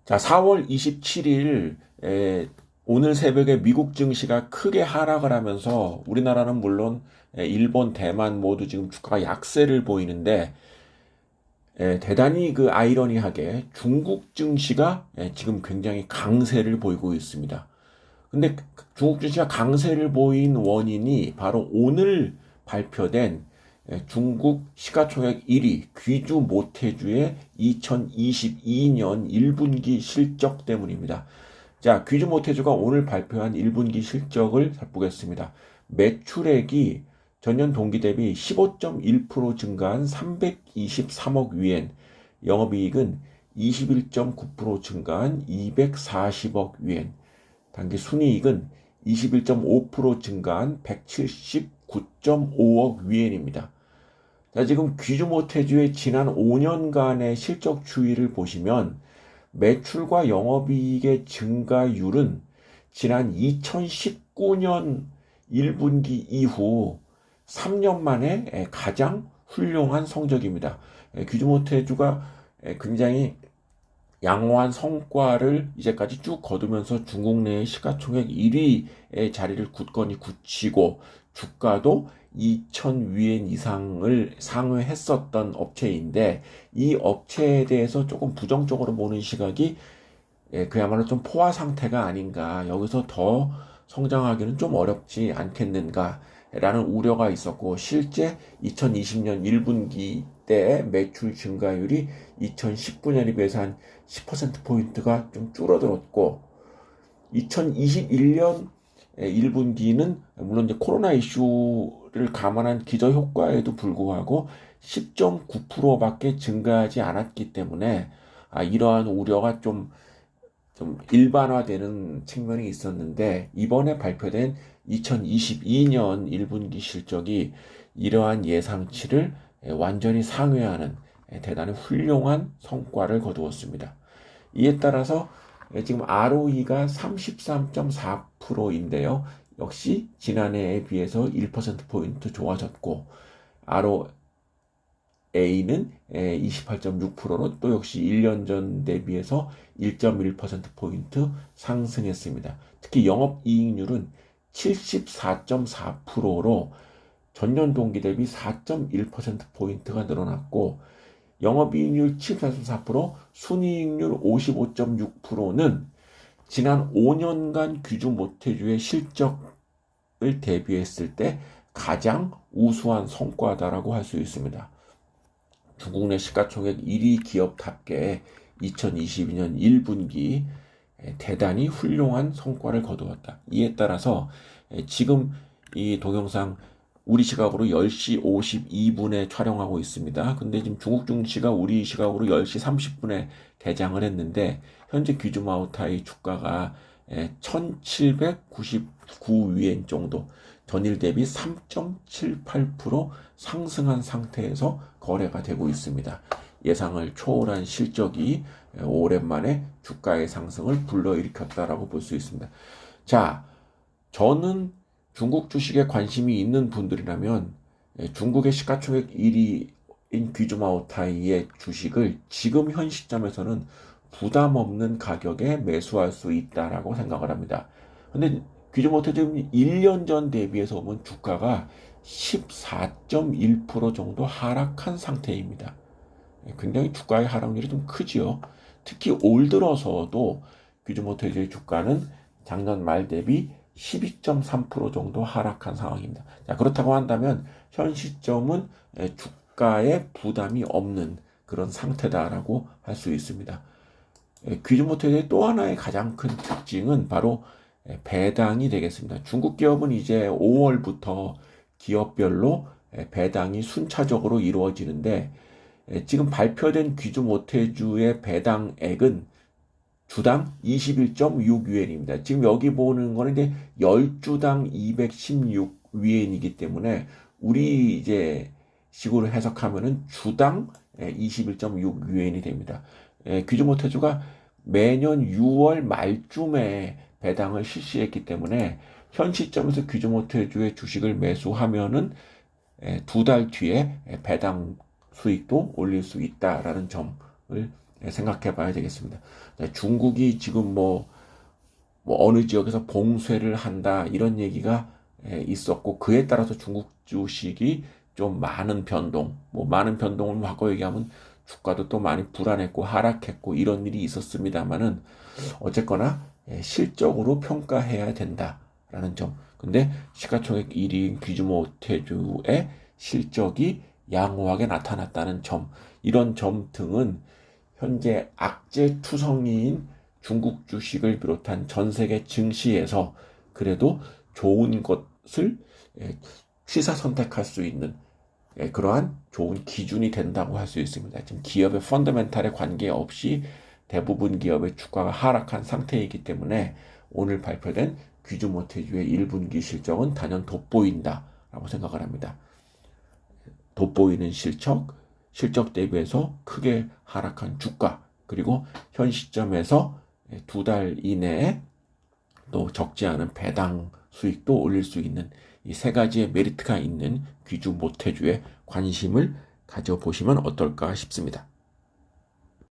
자, 4월 27일 오늘 새벽에 미국 증시가 크게 하락을 하면서 우리나라는 물론 일본, 대만 모두 지금 주가가 약세를 보이는데 대단히 그 아이러니하게 중국 증시가 지금 굉장히 강세를 보이고 있습니다. 근데 중국 증시가 강세를 보인 원인이 바로 오늘 발표된 중국 시가총액 1위 귀주 모태주의 2022년 1분기 실적 때문입니다. 자, 귀주 모태주가 오늘 발표한 1분기 실적을 살펴보겠습니다. 매출액이 전년 동기 대비 15.1% 증가한 323억 위엔, 영업이익은 21.9% 증가한 240억 위엔, 단기 순이익은 21.5% 증가한 179.5억 위엔입니다. 자, 지금 귀주모태주의 지난 5년간의 실적 추이를 보시면 매출과 영업이익의 증가율은 지난 2019년 1분기 이후 3년 만에 가장 훌륭한 성적입니다. 귀주모태주가 굉장히 양호한 성과를 이제까지 쭉 거두면서 중국 내의 시가총액 1위의 자리를 굳건히 굳히고 주가도 2,000위엔 이상을 상회했었던 업체인데 이 업체에 대해서 조금 부정적으로 보는 시각이 그야말로 좀 포화 상태가 아닌가, 여기서 더 성장하기는 좀 어렵지 않겠는가 라는 우려가 있었고, 실제 2020년 1분기 때 매출 증가율이 2019년에 비해서 한 10%포인트가 좀 줄어들었고, 2021년 1분기는 물론 이제 코로나 이슈를 감안한 기저효과에도 불구하고 10.9%밖에 증가하지 않았기 때문에 이러한 우려가 좀 일반화되는 측면이 있었는데, 이번에 발표된 2022년 1분기 실적이 이러한 예상치를 완전히 상회하는 대단히 훌륭한 성과를 거두었습니다. 이에 따라서 지금 ROE가 33.4%인데요. 역시 지난해에 비해서 1%포인트 좋아졌고, A는 28.6%로 또 역시 1년 전 대비해서 1.1%포인트 상승했습니다. 특히 영업이익률은 74.4%로 전년 동기 대비 4.1%포인트가 늘어났고, 영업이익률 74.4%, 순이익률 55.6%는 지난 5년간 귀주 모태주의 실적을 대비했을 때 가장 우수한 성과다라고 할 수 있습니다. 중국 내 시가총액 1위 기업답게 2022년 1분기 대단히 훌륭한 성과를 거두었다. 이에 따라서 지금 이 동영상 우리 시각으로 10시 52분에 촬영하고 있습니다. 근데 지금 중국 증시가 우리 시각으로 10시 30분에 개장을 했는데, 현재 귀주마오타이 주가가 1799위엔 정도, 전일 대비 3.78% 상승한 상태에서 거래가 되고 있습니다. 예상을 초월한 실적이 오랜만에 주가의 상승을 불러일으켰다라고 볼 수 있습니다. 자, 저는 중국 주식에 관심이 있는 분들이라면 중국의 시가총액 1위인 귀주마오타이의 주식을 지금 현 시점에서는 부담 없는 가격에 매수할 수 있다라고 생각을 합니다. 근데 귀주모터 지금 1년 전 대비해서 보면 주가가 14.1% 정도 하락한 상태입니다. 굉장히 주가의 하락률이 좀 크지요. 특히 올 들어서도 귀주모터의 주가는 작년 말 대비 12.3% 정도 하락한 상황입니다. 자, 그렇다고 한다면 현 시점은 주가에 부담이 없는 그런 상태다라고 할 수 있습니다. 귀주모터의 또 하나의 가장 큰 특징은 바로 배당이 되겠습니다. 중국 기업은 이제 5월부터 기업별로 배당이 순차적으로 이루어지는데, 지금 발표된 귀주모태주의 배당액은 주당 21.6위엔입니다. 지금 여기 보는 거는 이제 10주당 216위엔이기 때문에 우리 이제 식으로 해석하면은 주당 21.6위엔이 됩니다. 귀주모태주가 매년 6월 말쯤에 배당을 실시했기 때문에 현 시점에서 귀주모태주의 주식을 매수하면은 2달 뒤에 배당 수익도 올릴 수 있다라는 점을 생각해 봐야 되겠습니다. 중국이 지금 뭐 어느 지역에서 봉쇄를 한다 이런 얘기가 있었고, 그에 따라서 중국 주식이 좀 많은 변동, 뭐 많은 변동을 과거 얘기하면 주가도 또 많이 불안했고 하락했고 이런 일이 있었습니다만은, 어쨌거나 실적으로 평가해야 된다라는 점. 근데 시가총액 1위인 귀주모태주의 실적이 양호하게 나타났다는 점, 이런 점 등은 현재 악재 투성이인 중국 주식을 비롯한 전 세계 증시에서 그래도 좋은 것을 취사 선택할 수 있는 그러한 좋은 기준이 된다고 할 수 있습니다. 지금 기업의 펀더멘탈에 관계없이 대부분 기업의 주가가 하락한 상태이기 때문에 오늘 발표된 귀주모태주의 1분기 실적은 단연 돋보인다라고 생각을 합니다. 돋보이는 실적 대비해서 크게 하락한 주가, 그리고 현 시점에서 2달 이내에 또 적지 않은 배당 수익도 올릴 수 있는 이 세 가지의 메리트가 있는 귀주모태주에 관심을 가져보시면 어떨까 싶습니다.